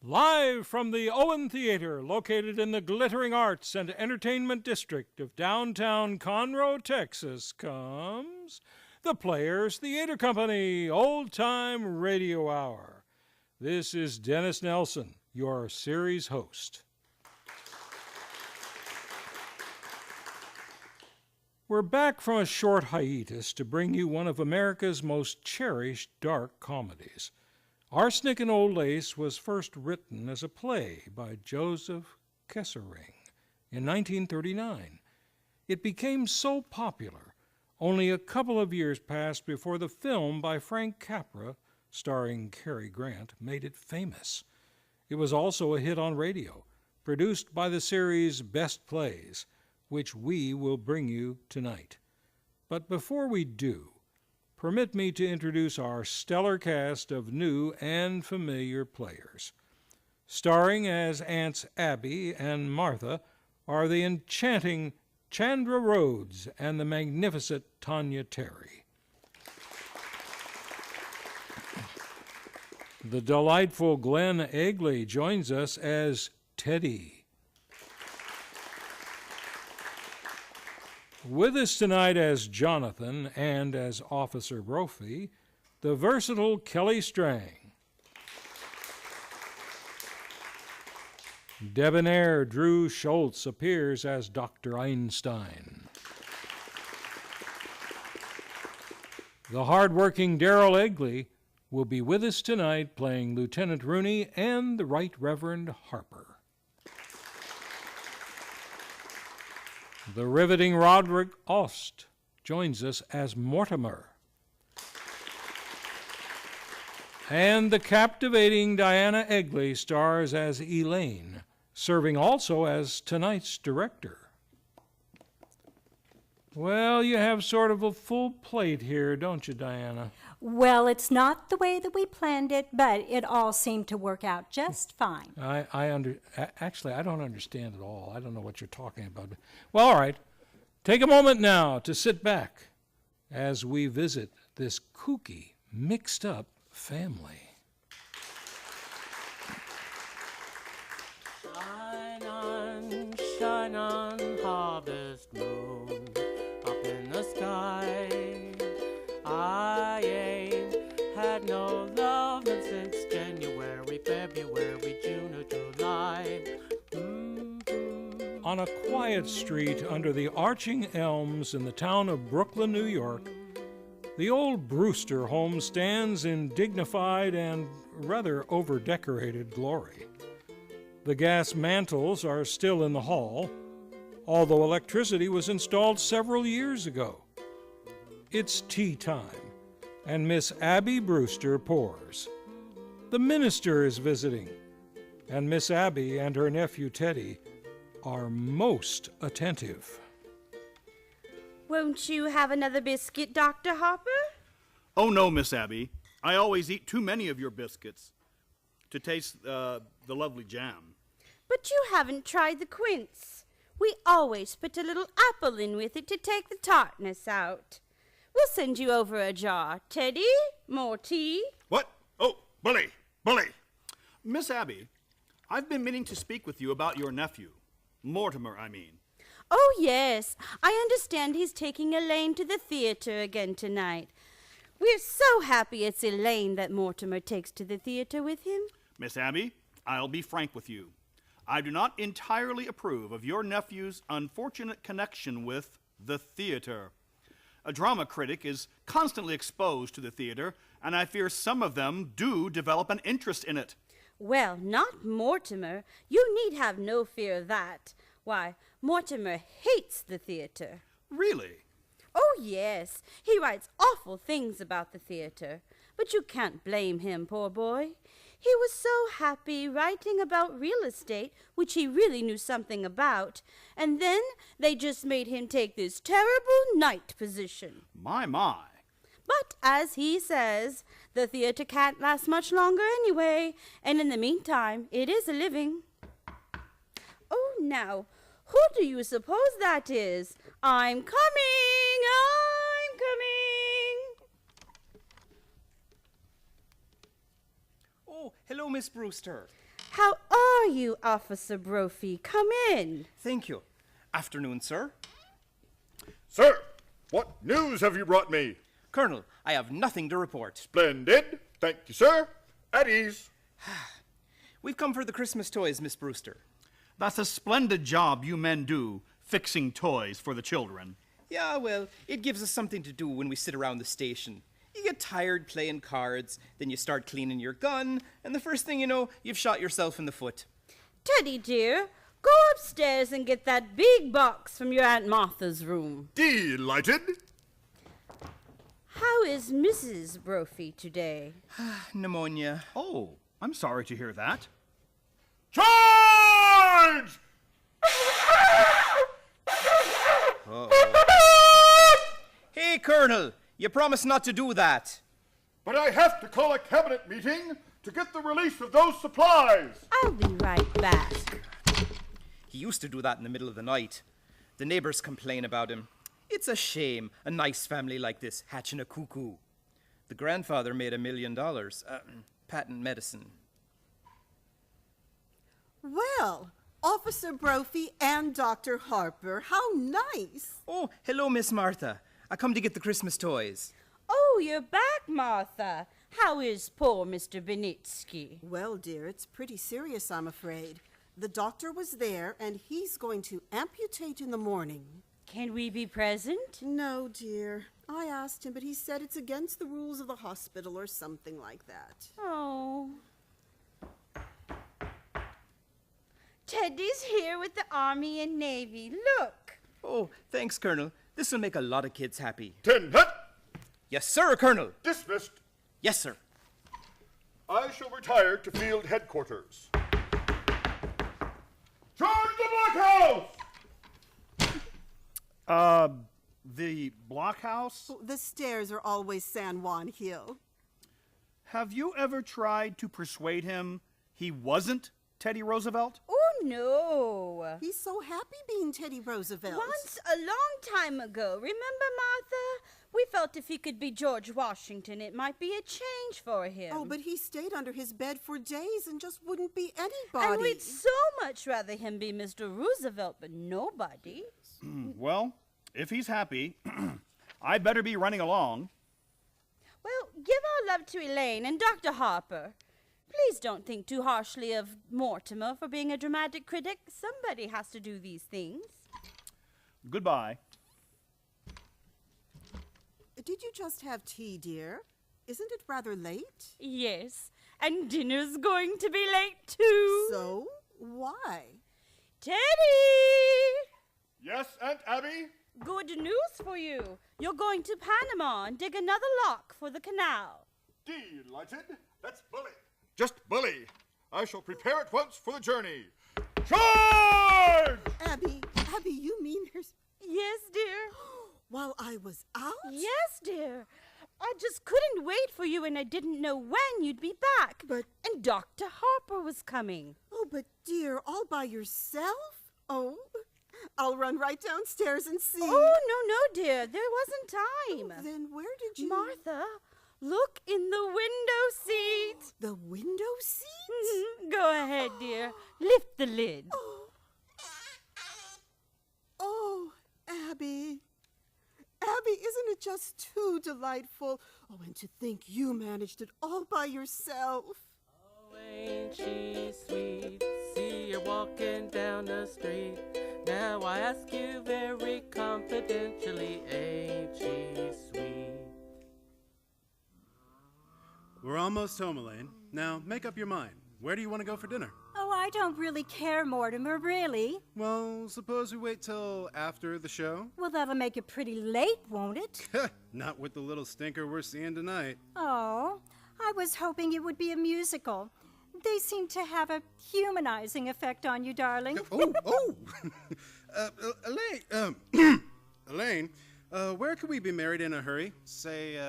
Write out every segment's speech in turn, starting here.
Live from the Owen Theater, located in the glittering arts and entertainment district of downtown Conroe, Texas, comes the Players Theater Company Old Time Radio Hour. This is Dennis Nelson, your series host. We're back from a short hiatus to bring you one of America's most cherished dark comedies. Arsenic and Old Lace was first written as a play by Joseph Schissler in 1939. It became so popular, only a couple of years passed before the film by Frank Capra, starring Cary Grant, made it famous. It was also a hit on radio, produced by the series Best Plays, which we will bring you tonight. But before we do, permit me to introduce our stellar cast of new and familiar players. Starring as Aunts Abby and Martha are the enchanting Chandra Rhodes and the magnificent Tanya Terry. The delightful Glenn Egley joins us as Teddy. With us tonight as Jonathan and as Officer Brophy, the versatile Kelly Strang. Debonair Drew Schultz appears as Dr. Einstein. The hard-working Darrell Egley will be with us tonight playing Lieutenant Rooney and the Right Reverend Harper. The riveting Roderick Ost joins us as Mortimer. And the captivating Diana Egley stars as Elaine, serving also as tonight's director. Well, you have sort of a full plate here, don't you, Diana? Well, it's not the way that we planned it, but it all seemed to work out just fine. Actually, I don't understand at all. I don't know what you're talking about. Well, all right. Take a moment now to sit back as we visit this kooky, mixed-up family. Shine on, harvest moon, up in the sky. I ain't had no lovin' since January, February, June, or July. On a quiet street under the arching elms in the town of Brooklyn, New York, the old Brewster home stands in dignified and rather over-decorated glory. The gas mantles are still in the hall, although electricity was installed several years ago. It's tea time, and Miss Abby Brewster pours. The minister is visiting, and Miss Abby and her nephew Teddy are most attentive. Won't you have another biscuit, Dr. Harper? Oh, no, Miss Abby. I always eat too many of your biscuits to taste the lovely jam. But you haven't tried the quince. We always put a little apple in with it to take the tartness out. We'll send you over a jar. Teddy, more tea? What? Oh, bully! Miss Abby, I've been meaning to speak with you about your nephew. Mortimer, I mean. Oh, yes. I understand he's taking Elaine to the theater again tonight. We're so happy it's Elaine that Mortimer takes to the theater with him. Miss Abby, I'll be frank with you. I do not entirely approve of your nephew's unfortunate connection with the theater. A drama critic is constantly exposed to the theater, and I fear some of them do develop an interest in it. Well, not Mortimer. You need have no fear of that. Why, Mortimer hates the theater. Really? Oh, yes. He writes awful things about the theater. But you can't blame him, poor boy. He was so happy writing about real estate, which he really knew something about, and then they just made him take this terrible night position. My. But, as he says, the theater can't last much longer anyway, and in the meantime, it is a living. Oh, now, who do you suppose that is? I'm coming! Oh, hello, Miss Brewster. How are you, Officer Brophy? Come in. Thank you. Afternoon, sir. Sir, what news have you brought me? Colonel, I have nothing to report. Splendid. Thank you, sir. At ease. We've come for the Christmas toys, Miss Brewster. That's a splendid job you men do, fixing toys for the children. Yeah, well, it gives us something to do when we sit around the station. You get tired playing cards, then you start cleaning your gun, and the first thing you know, you've shot yourself in the foot. Teddy, dear, go upstairs and get that big box from your Aunt Martha's room. Delighted. How is Mrs. Brophy today? Pneumonia. Oh, I'm sorry to hear that. Charge! Hey, Colonel, you promised not to do that. But I have to call a cabinet meeting to get the release of those supplies. I'll be right back. He used to do that in the middle of the night. The neighbors complain about him. It's a shame, a nice family like this hatching a cuckoo. The grandfather made $1 million. Patent medicine. Well, Officer Brophy and Dr. Harper, how nice. Oh, hello, Miss Martha. I come to get the Christmas toys. Oh, you're back, Martha. How is poor Mr. Benitsky? Well, dear, it's pretty serious, I'm afraid. The doctor was there, and he's going to amputate in the morning. Can we be present? No, dear. I asked him, but he said it's against the rules of the hospital or something like that. Oh. Teddy's here with the Army and Navy. Look. Oh, thanks, Colonel. This will make a lot of kids happy. 10 hut. Yes, sir, Colonel. Dismissed. Yes, sir. I shall retire to field headquarters. Charge the blockhouse! The blockhouse? The stairs are always San Juan Hill. Have you ever tried to persuade him he wasn't Teddy Roosevelt? Oh, no. He's so happy being Teddy Roosevelt. Once, a long time ago, remember, Martha? We felt if he could be George Washington, it might be a change for him. Oh, but he stayed under his bed for days and just wouldn't be anybody. And we'd so much rather him be Mr. Roosevelt, but nobody. Well, if he's happy, I'd better be running along. Well, give our love to Elaine and Dr. Harper. Please don't think too harshly of Mortimer for being a dramatic critic. Somebody has to do these things. Goodbye. Did you just have tea, dear? Isn't it rather late? Yes, and dinner's going to be late, too. So, why? Teddy! Yes, Aunt Abby? Good news for you. You're going to Panama and dig another lock for the canal. Delighted. That's bully. Just bully. I shall prepare at once for the journey. Charge! Abby, you mean there's... Yes, dear. While I was out? Yes, dear. I just couldn't wait for you, and I didn't know when you'd be back. But... And Dr. Harper was coming. Oh, but dear, all by yourself? Oh, I'll run right downstairs and see. Oh, no, dear. There wasn't time. Then where did you... Martha, look in the window seat. The window seat? Go ahead, dear. Lift the lid. Oh, Abby. Abby, isn't it just too delightful? Oh, and to think you managed it all by yourself. Oh, ain't she sweet? See her walking down the street. Now I ask you very confidentially, ain't she sweet? We're almost home, Elaine. Now, make up your mind. Where do you want to go for dinner? Oh, I don't really care, Mortimer, really. Well, suppose we wait till after the show? Well, that'll make it pretty late, won't it? Not with the little stinker we're seeing tonight. Oh, I was hoping it would be a musical. They seem to have a humanizing effect on you, darling. Elaine, Elaine, where could we be married in a hurry? Say,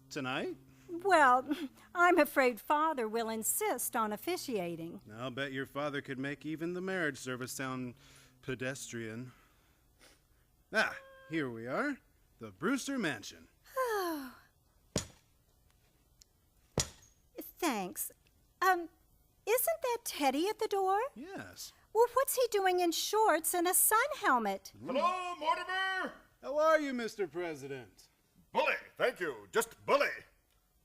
tonight? Well, I'm afraid Father will insist on officiating. I'll bet your father could make even the marriage service sound pedestrian. Ah, here we are. The Brewster Mansion. Thanks. Isn't that Teddy at the door? Yes. Well, what's he doing in shorts and a sun helmet? Hello, Mortimer! How are you, Mr. President? Bully, thank you. Just bully.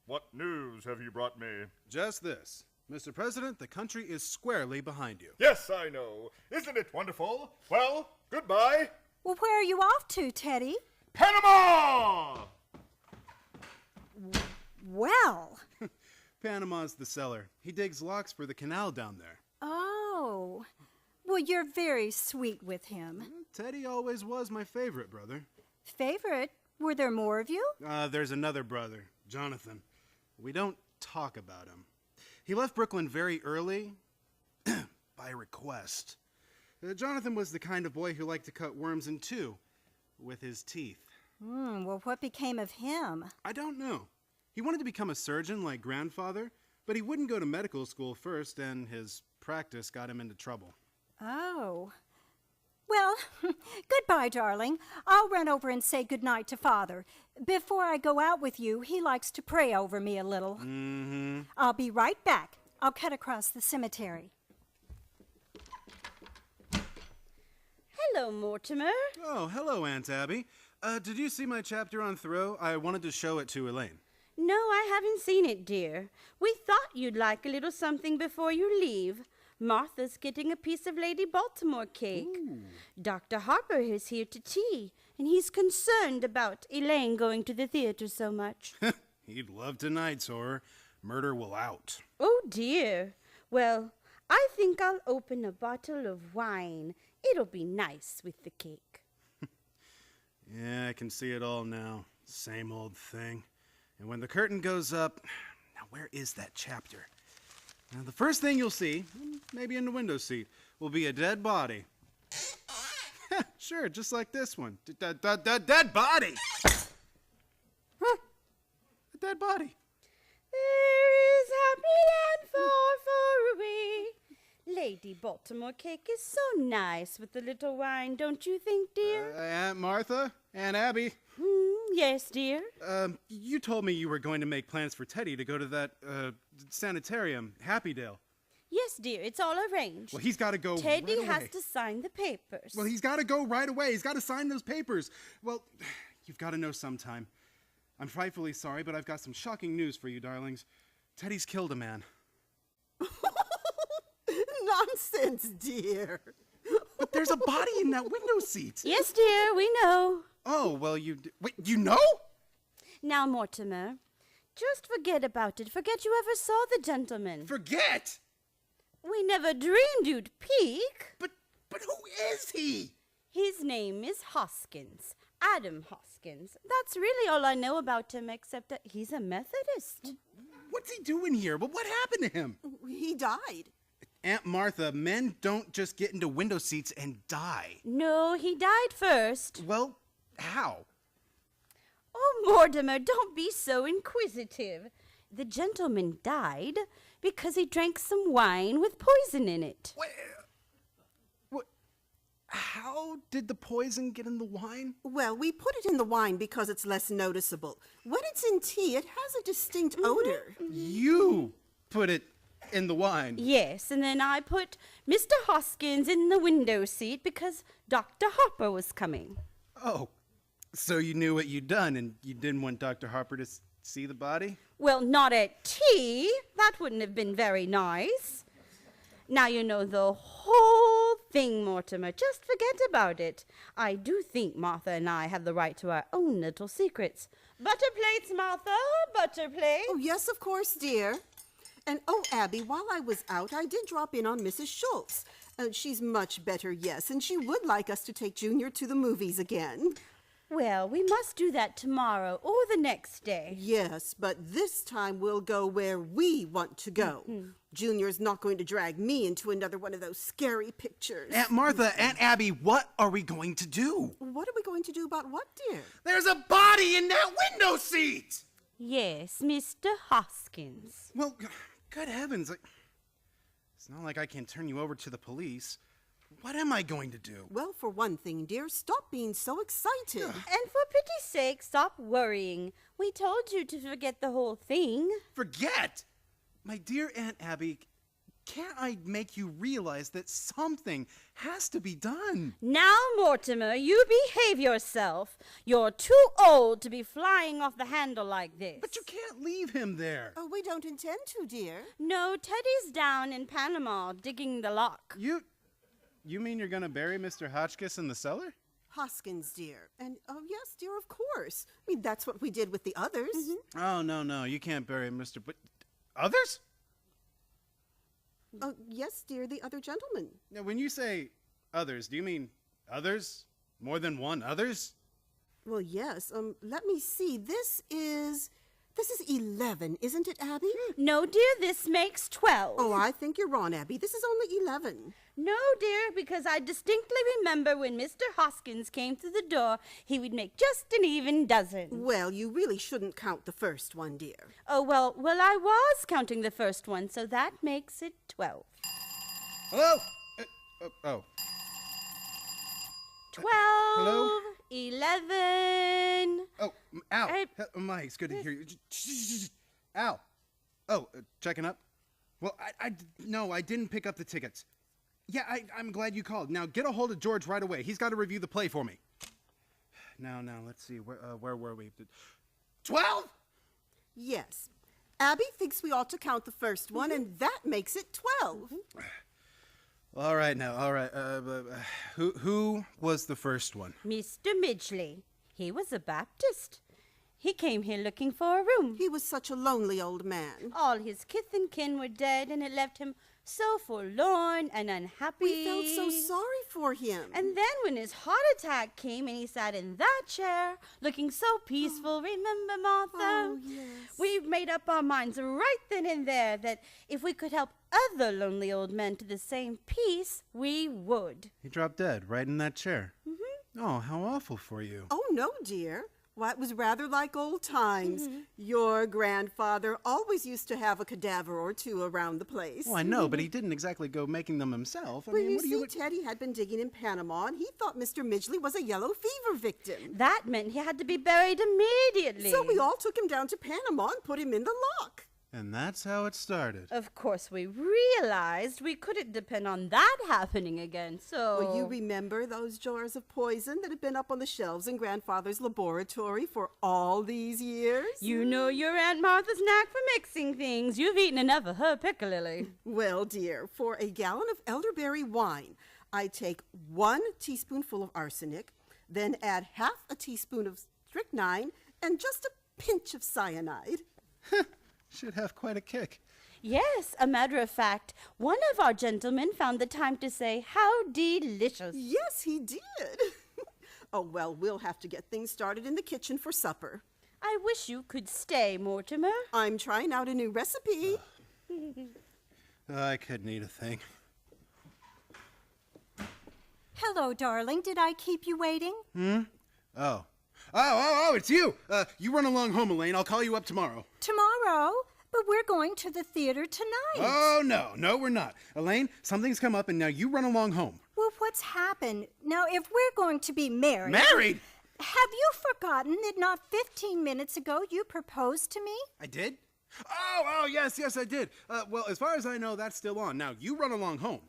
What news have you brought me? Just this. Mr. President, the country is squarely behind you. Yes, I know. Isn't it wonderful? Well, goodbye. Well, where are you off to, Teddy? Panama! Well. Panama's the cellar. He digs locks for the canal down there. Oh. Well, you're very sweet with him. Teddy always was my favorite brother. Favorite? Were there more of you? There's another brother, Jonathan. We don't talk about him. He left Brooklyn very early, by request. Jonathan was the kind of boy who liked to cut worms in two with his teeth. Well, what became of him? I don't know. He wanted to become a surgeon like grandfather, but he wouldn't go to medical school first, and his practice got him into trouble. Oh. Well, goodbye, darling. I'll run over and say goodnight to Father. Before I go out with you, he likes to pray over me a little. Mm-hmm. I'll be right back. I'll cut across the cemetery. Hello, Mortimer. Oh, hello, Aunt Abby. Did you see my chapter on Thoreau? I wanted to show it to Elaine. No, I haven't seen it, dear. We thought you'd like a little something before you leave. Martha's getting a piece of Lady Baltimore cake. Ooh. Dr. Harper is here to tea, and he's concerned about Elaine going to the theater so much. He'd love tonight's horror. Murder will out. Oh, dear. Well, I think I'll open a bottle of wine. It'll be nice with the cake. Yeah, I can see it all now. Same old thing. And when the curtain goes up... Now, where is that chapter? Now, the first thing you'll see, maybe in the window seat, will be a dead body. Sure, just like this one. Dead body! Huh? A dead body. There is happy land far, far away. Lady Baltimore cake is so nice with a little wine, don't you think, dear? Aunt Martha? Aunt Abby? Yes, dear. You told me you were going to make plans for Teddy to go to that, sanitarium, Happydale. Yes, dear, it's all arranged. Well, he's got to go Teddy right has away. to sign the papers. Well, he's got to go right away. He's got to sign those papers. Well, you've got to know sometime. I'm frightfully sorry, but I've got some shocking news for you, darlings. Teddy's killed a man. Nonsense, dear. But there's a body in that window seat. Yes, dear, we know. Oh, well, wait, you know? Now, Mortimer, just forget about it. Forget you ever saw the gentleman. Forget? We never dreamed you'd peek. But who is he? His name is Hoskins. Adam Hoskins. That's really all I know about him, except that he's a Methodist. What's he doing here? Well, what happened to him? He died. Aunt Martha, men don't just get into window seats and die. No, he died first. Well, how? Oh, Mortimer, don't be so inquisitive. The gentleman died because he drank some wine with poison in it. What? How did the poison get in the wine? Well, we put it in the wine because it's less noticeable. When it's in tea, it has a distinct odor. You put it in the wine. Yes, and then I put Mr. Hoskins in the window seat because Dr. Harper was coming. Oh, so you knew what you'd done and you didn't want Dr. Harper to see the body? Well, not at tea. That wouldn't have been very nice. Now you know the whole thing, Mortimer. Just forget about it. I do think Martha and I have the right to our own little secrets. Butter plates, Martha, butter plates. Oh, yes, of course, dear. And, oh, Abby, while I was out, I did drop in on Mrs. Schultz. She's much better, yes, and she would like us to take Junior to the movies again. Well, we must do that tomorrow or the next day. Yes, but this time we'll go where we want to go. Junior's not going to drag me into another one of those scary pictures. Aunt Martha, Aunt Abby, what are we going to do? What are we going to do about what, dear? There's a body in that window seat! Yes, Mr. Hoskins. Well, good heavens. It's not like I can turn you over to the police. What am I going to do? Well, for one thing, dear, stop being so excited. And for pity's sake, stop worrying. We told you to forget the whole thing. Forget? My dear Aunt Abby, can't I make you realize that something has to be done? Now, Mortimer, you behave yourself. You're too old to be flying off the handle like this. But you can't leave him there. Oh, we don't intend to, dear. No, Teddy's down in Panama digging the lock. You mean you're gonna bury Mr. Hotchkiss in the cellar? Hoskins, dear. And, oh, yes, dear, of course. I mean, that's what we did with the others. Oh, no, you can't bury Mr. But others? Oh, yes, dear, the other gentlemen. Now, when you say others, do you mean others? More than one others? Well, yes. Let me see. This is 11, isn't it, Abby? No, dear, this makes 12. Oh, I think you're wrong, Abby. This is only 11. No, dear, because I distinctly remember when Mr. Hoskins came through the door, he would make just an even dozen. Well, you really shouldn't count the first one, dear. Oh, well, I was counting the first one, so that makes it 12. Hello? Oh. 12. Hello? 11. Oh, Al. Mike, it's good to hear you. Al. Oh, checking up? Well, no, I didn't pick up the tickets. Yeah, I'm glad you called. Now, get a hold of George right away. He's got to review the play for me. Now, let's see. Where were we? 12? Yes. Abby thinks we ought to count the first one, and that makes it 12. All right. Who was the first one? Mr. Midgley. He was a Baptist. He came here looking for a room. He was such a lonely old man. All his kith and kin were dead, and it left him so forlorn and unhappy. We felt so sorry for him. And then when his heart attack came and he sat in that chair, looking so peaceful, remember, Martha? Oh, yes. We made up our minds right then and there that if we could help other lonely old men to the same peace, we would. He dropped dead right in that chair. Oh, how awful for you. Oh, no, dear. Why, it was rather like old times. Your grandfather always used to have a cadaver or two around the place. Oh, I know, but he didn't exactly go making them himself. Well, you see, Teddy had been digging in Panama, and he thought Mr. Midgley was a yellow fever victim. That meant he had to be buried immediately. So we all took him down to Panama and put him in the lock. And that's how it started. Of course, we realized we couldn't depend on that happening again, so... Well, you remember those jars of poison that had been up on the shelves in Grandfather's laboratory for all these years? You know your Aunt Martha's knack for mixing things. You've eaten enough of her piccalilli. Well, dear, for a gallon of elderberry wine, I take 1 teaspoonful of arsenic, then add half a teaspoon of strychnine, and just a pinch of cyanide. Should have quite a kick. Yes, a matter of fact, one of our gentlemen found the time to say, "How delicious." Yes, he did. Oh, well, we'll have to get things started in the kitchen for supper. I wish you could stay, Mortimer. I'm trying out a new recipe. I couldn't eat a thing. Hello, darling. Did I keep you waiting? Oh, it's you. You run along home, Elaine. I'll call you up tomorrow. Tomorrow? But we're going to the theater tonight. Oh, no, we're not. Elaine, something's come up, and now you run along home. Well, what's happened? Now, if we're going to be married... Married? Have you forgotten that not 15 minutes ago you proposed to me? I did? Oh, yes, I did. Well, as far as I know, that's still on. Now, you run along home.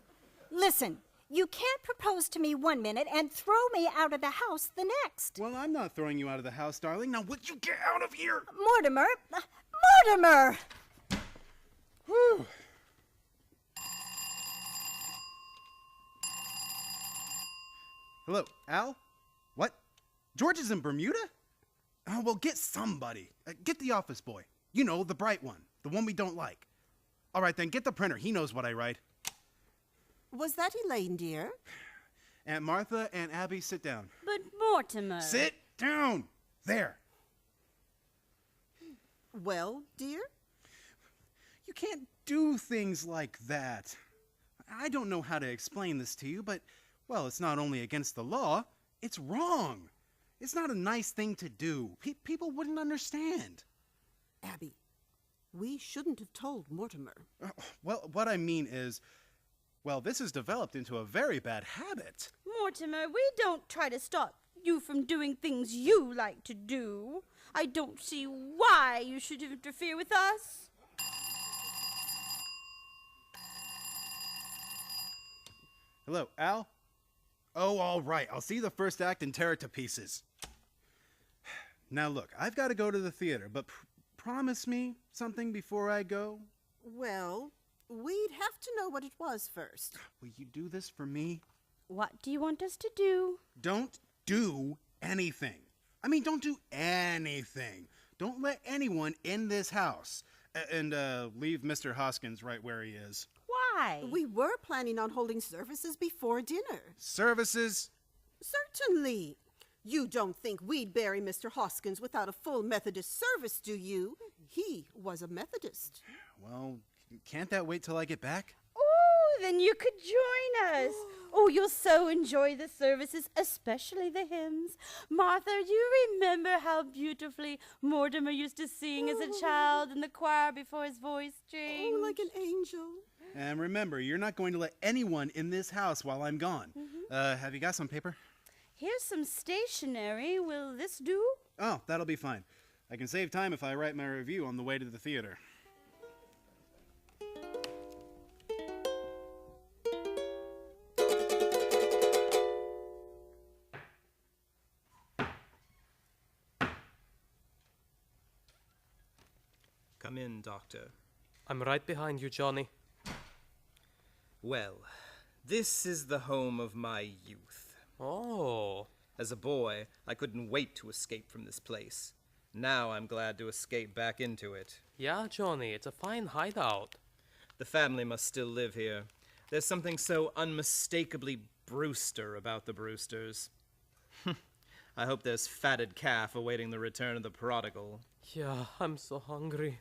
Listen, you can't propose to me one minute and throw me out of the house the next. Well, I'm not throwing you out of the house, darling. Now, would you get out of here? Mortimer! Mortimer! Whew. Hello, Al? What? George is in Bermuda? Oh, well, get somebody. Get the office boy. You know, the bright one. The one we don't like. All right, then, get the printer. He knows what I write. Was that Elaine, dear? Aunt Martha and Abby, sit down. But Mortimer... Sit down! There. Well, dear? You can't do things like that. I don't know how to explain this to you, but, well, it's not only against the law, it's wrong. It's not a nice thing to do. People wouldn't understand. Abby, we shouldn't have told Mortimer. Well, what I mean is, well, this has developed into a very bad habit. Mortimer, we don't try to stop you from doing things you like to do. I don't see why you should interfere with us. Hello, Al? Oh, all right. I'll see the first act and tear it to pieces. Now look, I've got to go to the theater, but promise me something before I go? Well, we'd have to know what it was first. Will you do this for me? What do you want us to do? Don't do anything. I mean, don't do anything. Don't let anyone in this house. And leave Mr. Hoskins right where he is. Why? We were planning on holding services before dinner. Services? Certainly. You don't think we'd bury Mr. Hoskins without a full Methodist service, do you? He was a Methodist. Well, can't that wait till I get back? Oh, then you could join us. Oh, you'll so enjoy the services, especially the hymns. Martha, do you remember how beautifully Mortimer used to sing as a child in the choir before his voice changed? Oh, like an angel. And remember, you're not going to let anyone in this house while I'm gone. Have you got some paper? Here's some stationery. Will this do? Oh, that'll be fine. I can save time if I write my review on the way to the theater. Come in, Doctor. I'm right behind you, Johnny. Well, this is the home of my youth. Oh. As a boy, I couldn't wait to escape from this place. Now I'm glad to escape back into it. Yeah, Johnny, it's a fine hideout. The family must still live here. There's something so unmistakably Brewster about the Brewsters. I hope there's fatted calf awaiting the return of the prodigal. Yeah, I'm so hungry.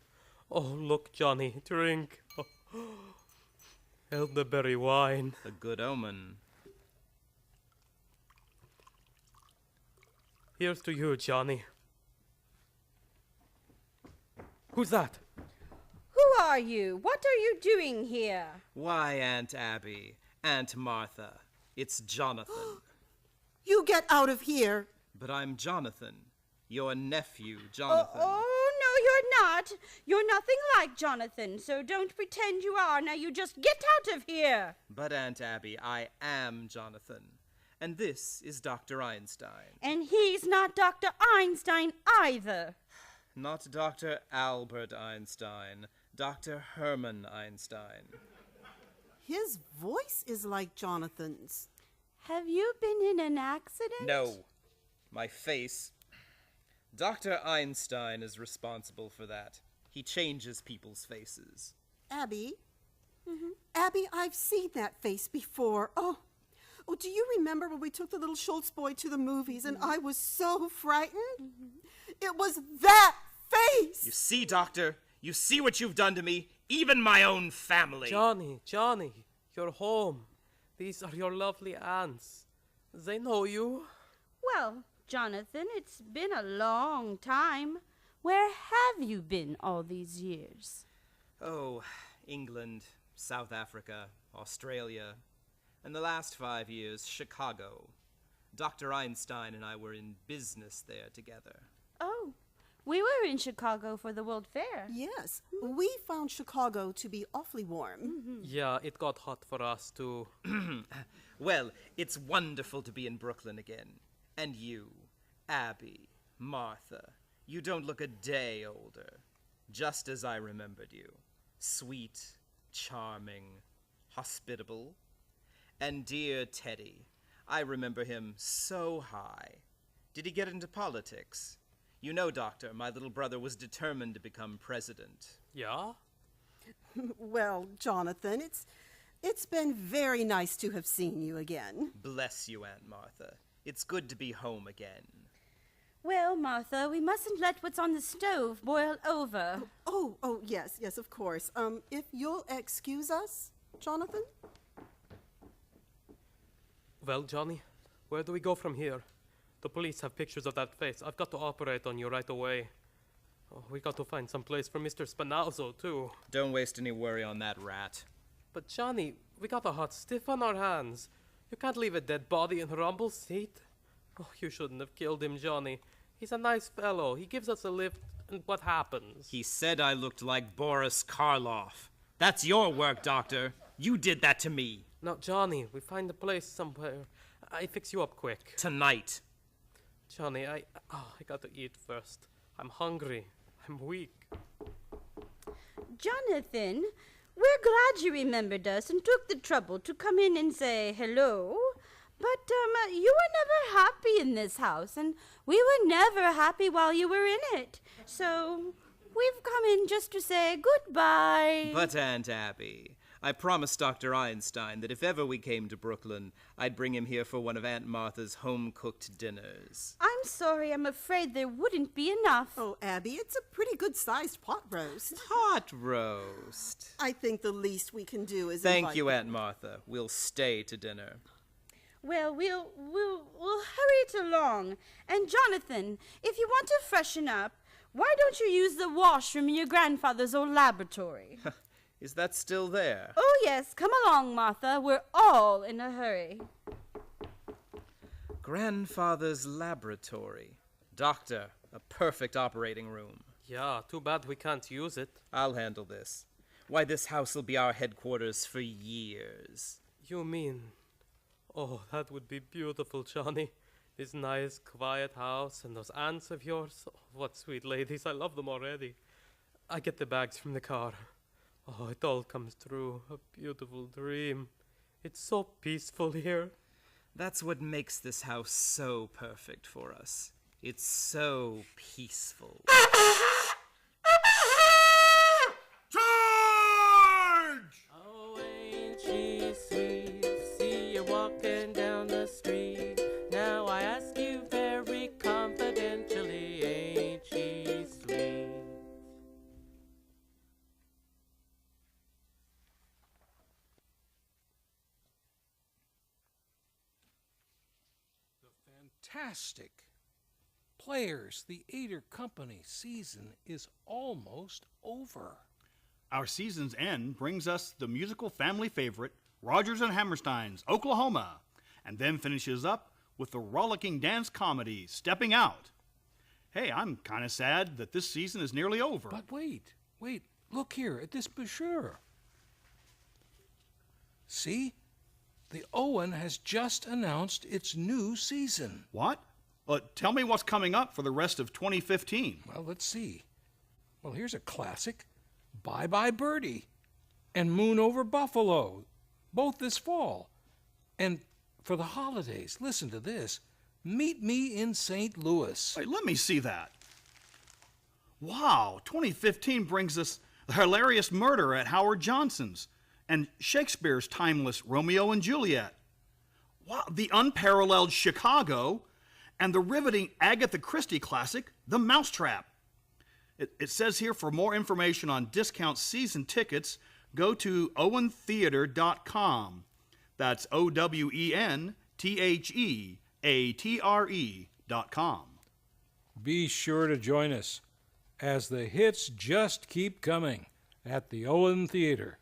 Oh, look, Johnny, drink. Elderberry wine. A good omen. Here's to you, Johnny. Who's that? Who are you? What are you doing here? Why, Aunt Abby, Aunt Martha, it's Jonathan. You get out of here. But I'm Jonathan, your nephew, Jonathan. Oh, no, you're not. You're nothing like Jonathan, so don't pretend you are. Now you just get out of here. But, Aunt Abby, I am Jonathan. And this is Dr. Einstein. And he's not Dr. Einstein either. Not Dr. Albert Einstein, Dr. Herman Einstein. His voice is like Jonathan's. Have you been in an accident? No. My face. Dr. Einstein is responsible for that. He changes people's faces. Abby? Abby, I've seen that face before. Oh, do you remember when we took the little Schultz boy to the movies and I was so frightened? It was that face! You see, Doctor? You see what you've done to me? Even my own family. Johnny, you're home. These are your lovely aunts. They know you. Well, Jonathan, it's been a long time. Where have you been all these years? Oh, England, South Africa, Australia, and the last 5 years, Chicago. Dr. Einstein and I were in business there together. Oh, we were in Chicago for the World Fair. Yes, we found Chicago to be awfully warm. Yeah, it got hot for us too. Well, it's wonderful to be in Brooklyn again. And you, Abby, Martha, you don't look a day older. Just as I remembered you. Sweet, charming, hospitable. And dear Teddy, I remember him so high. Did he get into politics? You know, Doctor, my little brother was determined to become president. Yeah? Well, Jonathan, it's been very nice to have seen you again. Bless you, Aunt Martha. It's good to be home again. Well, Martha, we mustn't let what's on the stove boil over. Oh, yes, of course. If you'll excuse us, Jonathan? Well, Johnny, where do we go from here? The police have pictures of that face. I've got to operate on you right away. Oh, we got to find some place for Mr. Spinazzo, too. Don't waste any worry on that rat. But, Johnny, we got a hot stiff on our hands. You can't leave a dead body in Rumble's seat. Oh, you shouldn't have killed him, Johnny. He's a nice fellow. He gives us a lift, and what happens? He said I looked like Boris Karloff. That's your work, Doctor. You did that to me. Now, Johnny, we find a place somewhere. I fix you up quick. Tonight. Johnny, I got to eat first. I'm hungry. I'm weak. Jonathan, we're glad you remembered us and took the trouble to come in and say hello. But you were never happy in this house, and we were never happy while you were in it. So we've come in just to say goodbye. But Aunt Abby, I promised Dr. Einstein that if ever we came to Brooklyn, I'd bring him here for one of Aunt Martha's home-cooked dinners. I'm sorry, I'm afraid there wouldn't be enough. Oh, Abby, it's a pretty good-sized pot roast. Pot roast. I think the least we can do is Thank invite you, them. Aunt Martha. We'll stay to dinner. Well, we'll hurry it along. And Jonathan, if you want to freshen up, why don't you use the washroom in your grandfather's old laboratory? Is that still there? Oh, yes. Come along, Martha. We're all in a hurry. Grandfather's laboratory. Doctor, a perfect operating room. Yeah, too bad we can't use it. I'll handle this. Why, this house will be our headquarters for years. You mean... Oh, that would be beautiful, Johnny. This nice, quiet house and those aunts of yours. Oh, what sweet ladies. I love them already. I get the bags from the car. Oh, it all comes true. A beautiful dream. It's so peaceful here. That's what makes this house so perfect for us. It's so peaceful. Charge! Oh, ain't she sweet? See you walking down the street. Now I ask you very confidentially, ain't she sweet? Fantastic. Players, the Eggertt Company season is almost over. Our season's end brings us the musical family favorite, Rodgers and Hammerstein's Oklahoma, and then finishes up with the rollicking dance comedy, Stepping Out. Hey, I'm kind of sad that this season is nearly over. But wait, look here at this brochure. See? The Owen has just announced its new season. What? Tell me what's coming up for the rest of 2015. Well, let's see. Well, here's a classic, Bye Bye Birdie, and Moon Over Buffalo, both this fall. And for the holidays, listen to this, Meet Me in St. Louis. Wait, let me see that. Wow, 2015 brings us The Hilarious Murder at Howard Johnson's and Shakespeare's timeless Romeo and Juliet. Wow, the unparalleled Chicago and the riveting Agatha Christie classic, The Mousetrap. It says here for more information on discount season tickets, go to owentheatre.com. That's OwenTheatre.com. Be sure to join us as the hits just keep coming at the Owen Theatre.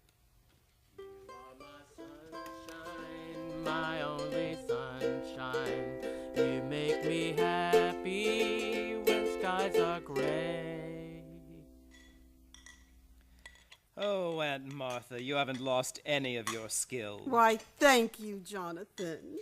My only sunshine, you make me happy when skies are gray. Oh, Aunt Martha, you haven't lost any of your skill. Why, thank you, Jonathan.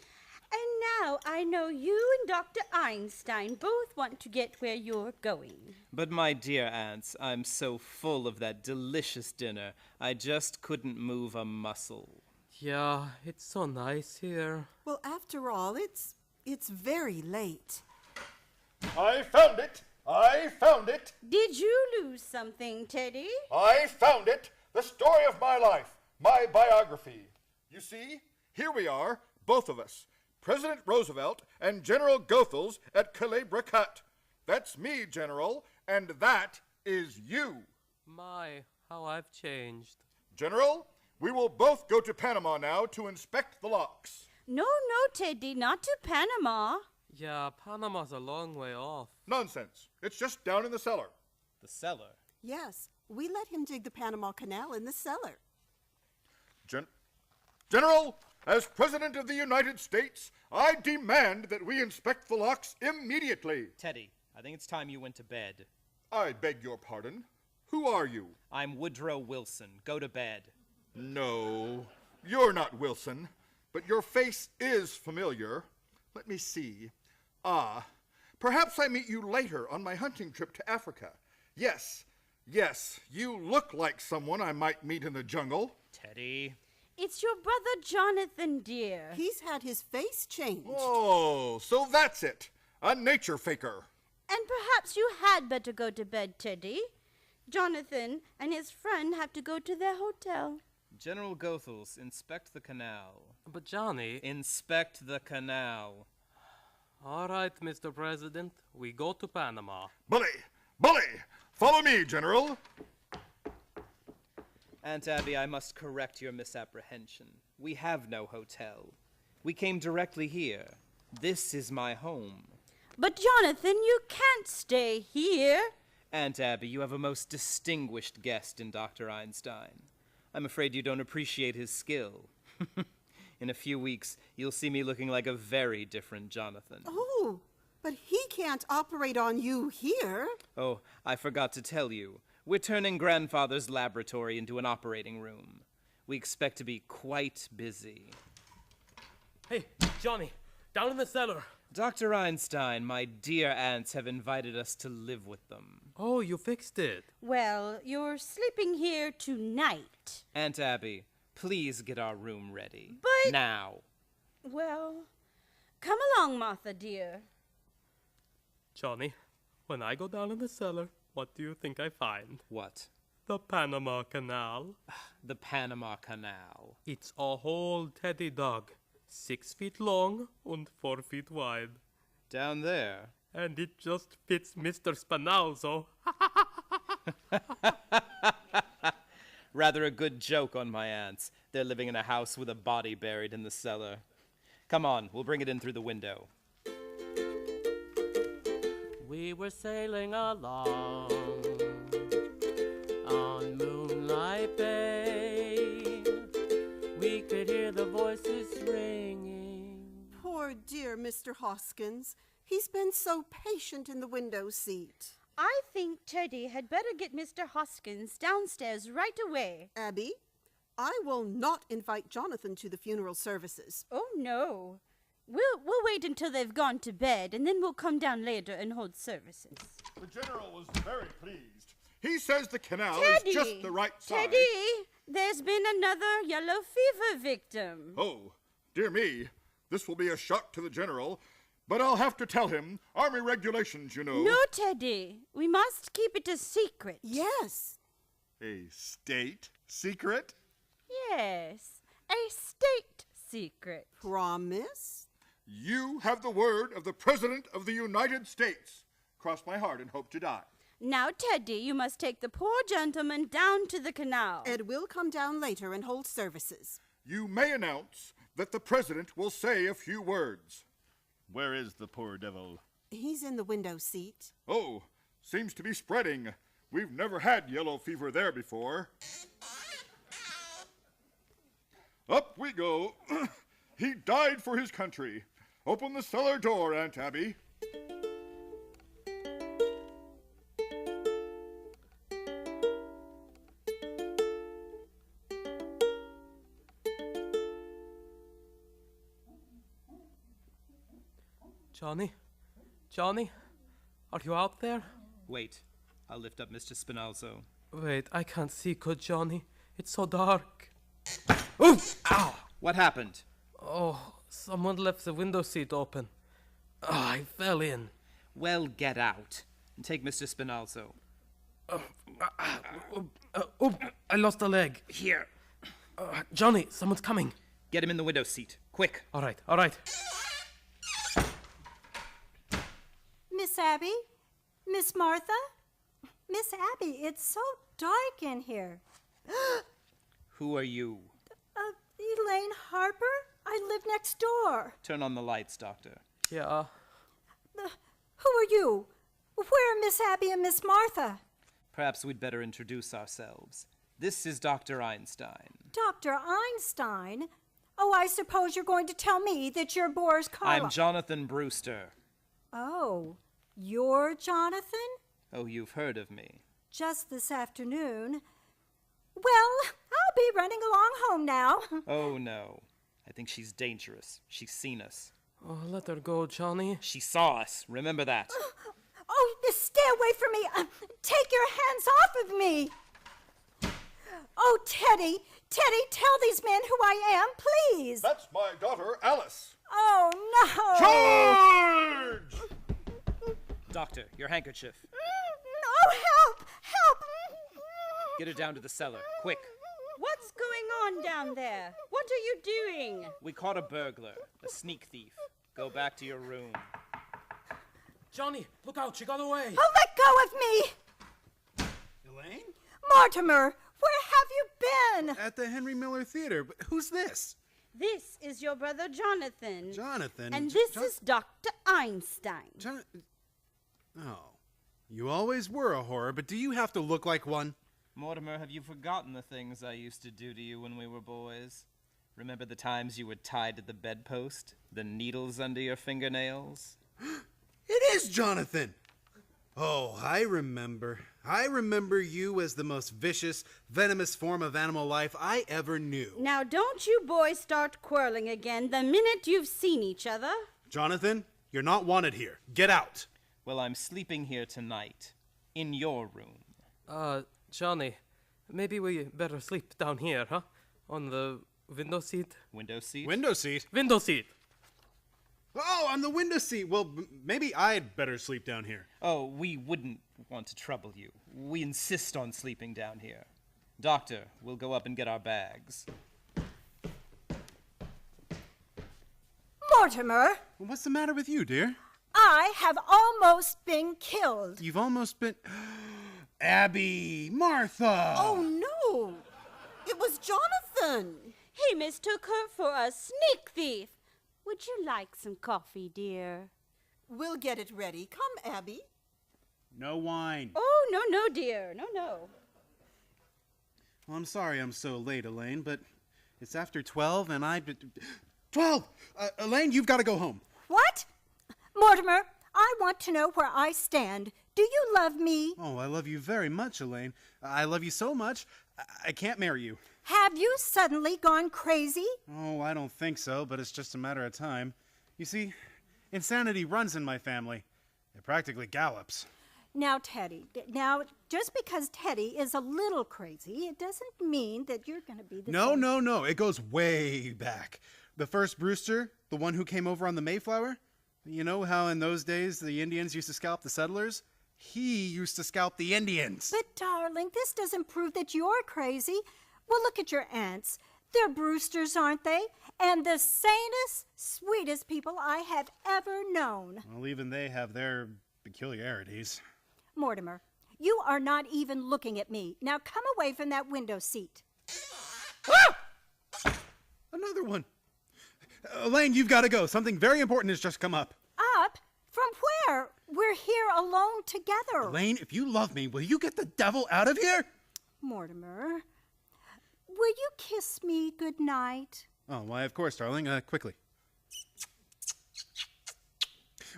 And now I know you and Dr. Einstein both want to get where you're going. But my dear aunts, I'm so full of that delicious dinner, I just couldn't move a muscle. Yeah, it's so nice here. Well, after all, it's very late. I found it! I found it! Did you lose something, Teddy? I found it! The story of my life, my biography. You see, here we are, both of us, President Roosevelt and General Goethals at Culebra Cut. That's me, General, and that is you. My, how I've changed. General, we will both go to Panama now to inspect the locks. No, Teddy, not to Panama. Yeah, Panama's a long way off. Nonsense. It's just down in the cellar. The cellar? Yes, we let him dig the Panama Canal in the cellar. General, as President of the United States, I demand that we inspect the locks immediately. Teddy, I think it's time you went to bed. I beg your pardon. Who are you? I'm Woodrow Wilson. Go to bed. No, You're not Wilson, but your face is familiar. Let me see. Perhaps I meet you later on my hunting trip to Africa. Yes, you look like someone I might meet in the jungle. Teddy. It's your brother Jonathan, dear. He's had his face changed. Oh, so that's it. A nature faker. And perhaps you had better go to bed, Teddy. Jonathan and his friend have to go to their hotel. General Goethals, inspect the canal. But Johnny... Inspect the canal. All right, Mr. President. We go to Panama. Bully! Follow me, General. Aunt Abby, I must correct your misapprehension. We have no hotel. We came directly here. This is my home. But Jonathan, you can't stay here. Aunt Abby, you have a most distinguished guest in Dr. Einstein. I'm afraid you don't appreciate his skill. In a few weeks, you'll see me looking like a very different Jonathan. Oh, but he can't operate on you here. Oh, I forgot to tell you. We're turning Grandfather's laboratory into an operating room. We expect to be quite busy. Hey, Johnny, down in the cellar. Dr. Einstein, my dear aunts have invited us to live with them. Oh, you fixed it. Well, you're sleeping here tonight. Aunt Abby, please get our room ready. But... Now. Well, come along, Martha, dear. Johnny, when I go down in the cellar, what do you think I find? What? The Panama Canal. The Panama Canal. It's a whole teddy dog. 6 feet long and 4 feet wide. Down there. And it just fits Mr. Spanalzo. Rather a good joke on my aunts. They're living in a house with a body buried in the cellar. Come on, we'll bring it in through the window. We were sailing along on Moonlight Bay. We could hear the voices ringing. Poor dear Mr. Hoskins. He's been so patient in the window seat. I think Teddy had better get Mr. Hoskins downstairs right away. Abby, I will not invite Jonathan to the funeral services. Oh, no. We'll wait until they've gone to bed, and then we'll come down later and hold services. The General was very pleased. He says the canal Teddy! is just the right size. Teddy, there's been another yellow fever victim. Oh, dear me. This will be a shock to the General. But I'll have to tell him. Army regulations, you know. No, Teddy. We must keep it a secret. Yes. A state secret? Yes, a state secret. Promise? You have the word of the President of the United States. Cross my heart and hope to die. Now, Teddy, you must take the poor gentleman down to the canal. Ed will come down later and hold services. You may announce that the President will say a few words. Where is the poor devil? He's in the window seat. Oh, seems to be spreading. We've never had yellow fever there before. Up we go. He died for his country. Open the cellar door, Aunt Abby. Johnny, are you out there? Wait, I'll lift up Mr. Spinalzo. Wait, I can't see good, Johnny. It's so dark. Oof! Ow! What happened? Oh, someone left the window seat open. I fell in. Well, get out and take Mr. Spinalzo. I lost a leg. Here. Johnny, someone's coming. Get him in the window seat. Quick. All right. Miss Abby? Miss Martha? Miss Abby, it's so dark in here. Who are you? Elaine Harper? I live next door. Turn on the lights, Doctor. Yeah. Who are you? Where are Miss Abby and Miss Martha? Perhaps we'd better introduce ourselves. This is Dr. Einstein. Dr. Einstein? Oh, I suppose you're going to tell me that you're Boris Karloff. I'm Jonathan Brewster. Oh, you're Jonathan? Oh, you've heard of me. Just this afternoon. Well, how be running along home now. Oh, no. I think she's dangerous. She's seen us. Oh, let her go, Johnny. She saw us. Remember that. Oh, stay away from me. Take your hands off of me. Oh, Teddy, tell these men who I am, please. That's my daughter, Alice. Oh, no. Charge! Doctor, your handkerchief. Oh, help! Get her down to the cellar, quick. What's going on down there? What are you doing? We caught a burglar, a sneak thief. Go back to your room. Johnny, look out, she got away. Oh, let go of me. Elaine? Mortimer, where have you been? At the Henry Miller Theater. But who's this? This is your brother Jonathan. Jonathan? And this is Dr. Einstein. Oh. You always were a horror, but do you have to look like one? Mortimer, have you forgotten the things I used to do to you when we were boys? Remember the times you were tied to the bedpost? The needles under your fingernails? It is Jonathan! Oh, I remember. I remember you as the most vicious, venomous form of animal life I ever knew. Now don't you boys start quarreling again the minute you've seen each other. Jonathan, you're not wanted here. Get out! Well, I'm sleeping here tonight. In your room. Johnny, maybe we better sleep down here, huh? On the window seat? Window seat? Window seat? Window seat! Oh, on the window seat. Well, maybe I'd better sleep down here. Oh, we wouldn't want to trouble you. We insist on sleeping down here. Doctor, we'll go up and get our bags. Mortimer, What's the matter with you, dear? I have almost been killed. You've almost been... Abby! Martha! Oh, no. It was Jonathan. He mistook her for a sneak thief. Would you like some coffee, dear? We'll get it ready. Come, Abby. No wine. Oh, no, dear. No. Well, I'm sorry I'm so late, Elaine, but it's after 12 and I... 12! Elaine, you've got to go home. What? Mortimer, I want to know where I stand. Do you love me? Oh, I love you very much, Elaine. I love you so much, I can't marry you. Have you suddenly gone crazy? Oh, I don't think so, but it's just a matter of time. You see, insanity runs in my family. It practically gallops. Now, Teddy, just because Teddy is a little crazy, it doesn't mean that you're going to be the same. No. It goes way back. The first Brewster, the one who came over on the Mayflower, you know how in those days the Indians used to scalp the settlers? He used to scalp the Indians. But, darling, this doesn't prove that you're crazy. Well, look at your aunts. They're Brewsters, aren't they? And the sanest, sweetest people I have ever known. Well, even they have their peculiarities. Mortimer, you are not even looking at me. Now come away from that window seat. Ah! Another one. Elaine, you've got to go. Something very important has just come up. Up? From where? We're here alone together. Elaine, if you love me, will you get the devil out of here? Mortimer, will you kiss me good night? Oh, why, of course, darling. Quickly.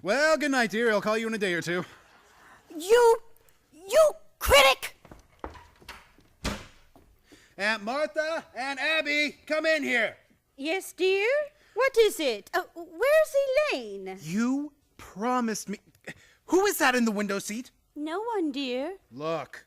Well, good night, dear. I'll call you in a day or two. You critic! Aunt Martha and Abby, come in here. Yes, dear? What is it? Where's Elaine? You promised me... Who is that in the window seat? No one, dear. Look.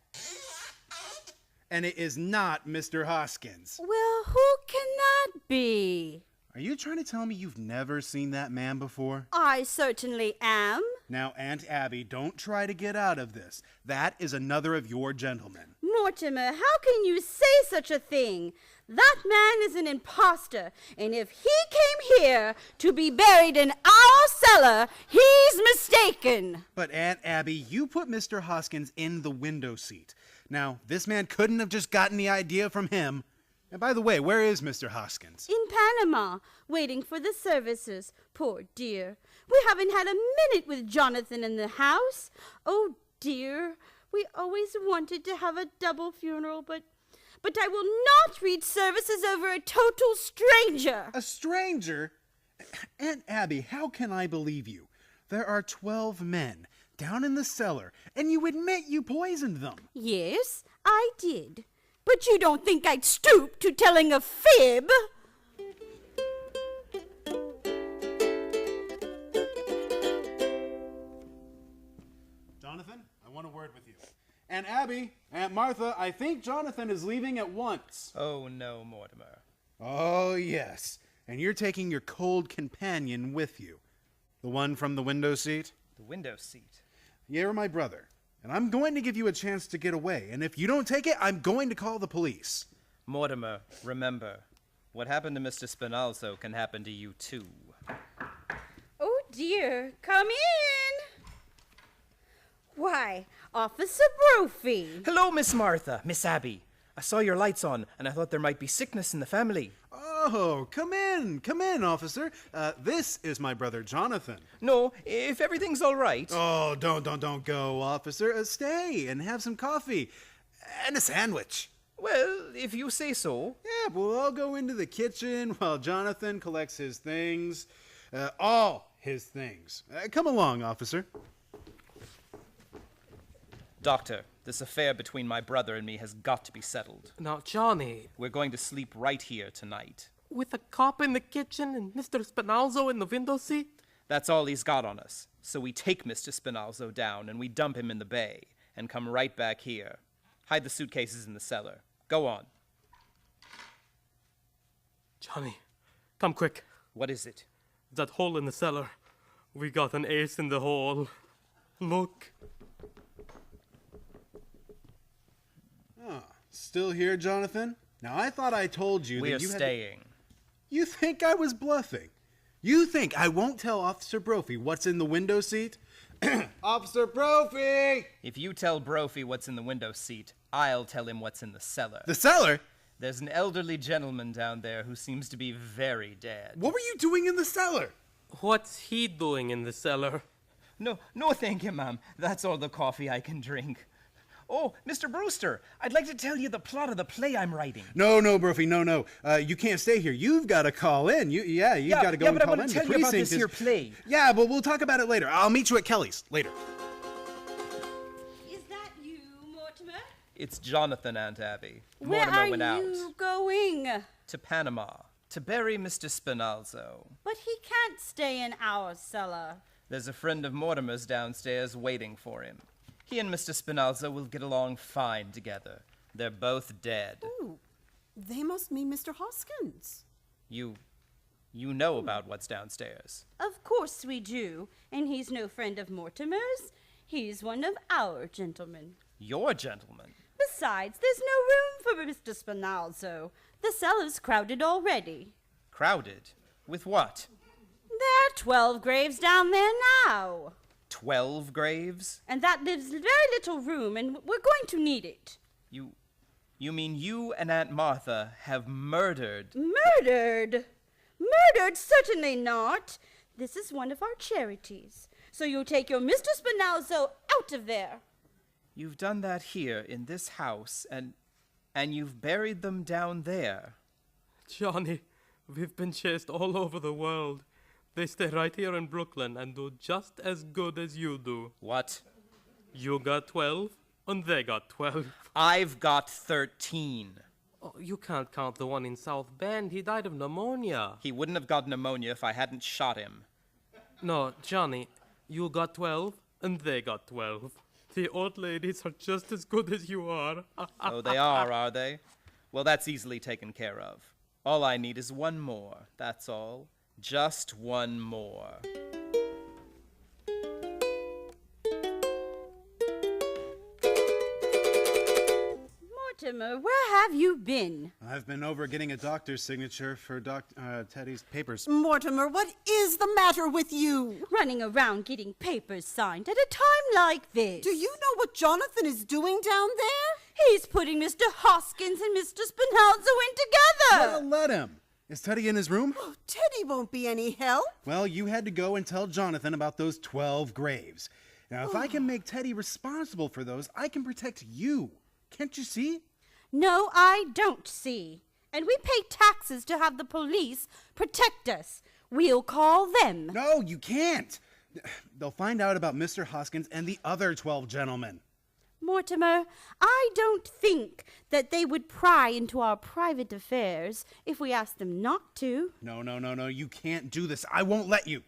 And it is not Mr. Hoskins. Well, who can that be? Are you trying to tell me you've never seen that man before? I certainly am. Now, Aunt Abby, don't try to get out of this. That is another of your gentlemen. Mortimer, how can you say such a thing? That man is an imposter, and if he came here to be buried in our cellar, he's mistaken. But Aunt Abby, you put Mr. Hoskins in the window seat. Now, this man couldn't have just gotten the idea from him. And by the way, where is Mr. Hoskins? In Panama, waiting for the services. Poor dear. We haven't had a minute with Jonathan in the house. Oh, dear. We always wanted to have a double funeral, but I will not read services over a total stranger. A stranger? Aunt Abby, how can I believe you? There are 12 men down in the cellar, and you admit you poisoned them. Yes, I did. But you don't think I'd stoop to telling a fib? Jonathan, I want a word with you. Aunt Abby, Aunt Martha, I think Jonathan is leaving at once. Oh, no, Mortimer. Oh, yes. And you're taking your cold companion with you. The one from the window seat? The window seat. You're my brother. And I'm going to give you a chance to get away. And if you don't take it, I'm going to call the police. Mortimer, remember, what happened to Mr. Spinalzo can happen to you, too. Oh, dear. Come in. Why, Officer Brophy. Hello, Miss Martha, Miss Abby. I saw your lights on, and I thought there might be sickness in the family. Oh, come in, officer. This is my brother Jonathan. No, if everything's all right. Oh, don't go, officer. Stay and have some coffee and a sandwich. Well, if you say so. Yeah, we'll all go into the kitchen while Jonathan collects his things. All his things. Come along, officer. Doctor, this affair between my brother and me has got to be settled. Now, Johnny, We're going to sleep right here tonight. with a cop in the kitchen and Mr. Spinalzo in the window seat? That's all he's got on us. So we take Mr. Spinalzo down and we dump him in the bay and come right back here. Hide the suitcases in the cellar. Go on. Johnny, come quick. What is it? That hole in the cellar. We got an ace in the hole. Look. Still here, Jonathan? Now, I thought I told you We're that you had... staying. You think I was bluffing? You think I won't tell Officer Brophy what's in the window seat? Officer Brophy! If you tell Brophy what's in the window seat, I'll tell him what's in the cellar. The cellar? There's an elderly gentleman down there who seems to be very dead. What were you doing in the cellar? What's he doing in the cellar? No, thank you, ma'am. That's all the coffee I can drink. Oh, Mr. Brewster, I'd like to tell you the plot of the play I'm writing. No, Brophy, no. You can't stay here. You've got to call in. You've got to go and but I call want in. to The tell you about precinct this here play. Yeah, but we'll talk about it later. I'll meet you at Kelly's later. Is that you, Mortimer? It's Jonathan, Aunt Abby. Where Mortimer are went out. you going? To Panama, to bury Mr. Spinalzo. But he can't stay in our cellar. There's a friend of Mortimer's downstairs waiting for him. He and Mr. Spinalzo will get along fine together. They're both dead. Ooh, they must mean Mr. Hoskins. You know about what's downstairs. Of course we do. And he's no friend of Mortimer's. He's one of our gentlemen. Your gentleman. Besides, there's no room for Mr. Spinalzo. The cellar's crowded already. Crowded? With what? There are 12 graves down there now. 12 graves? And that leaves very little room, and we're going to need it. You mean you and Aunt Martha have murdered... Murdered? Murdered? Certainly not. This is one of our charities. So you take your Mr. Spinalzo out of there. You've done that here in this house, and you've buried them down there. Johnny, we've been chased all over the world. They stay right here in Brooklyn and do just as good as you do. What? You got 12, and they got 12. I've got 13. Oh, you can't count the one in South Bend. He died of pneumonia. He wouldn't have got pneumonia if I hadn't shot him. No, Johnny, you got 12, and they got 12. The old ladies are just as good as you are. Oh, they are they? Well, that's easily taken care of. All I need is one more, that's all. Just one more. Mortimer, where have you been? I've been over getting a doctor's signature for Teddy's papers. Mortimer, what is the matter with you? Running around getting papers signed at a time like this. Do you know what Jonathan is doing down there? He's putting Mr. Hoskins and Mr. Spinalzo in together. Well, let him. Is Teddy in his room? Oh, Teddy won't be any help. Well, you had to go and tell Jonathan about those 12 graves. Now, if I can make Teddy responsible for those, I can protect you. Can't you see? No, I don't see. And we pay taxes to have the police protect us. We'll call them. No, you can't. They'll find out about Mr. Hoskins and the other 12 gentlemen. Mortimer, I don't think that they would pry into our private affairs if we asked them not to. No, you can't do this. I won't let you.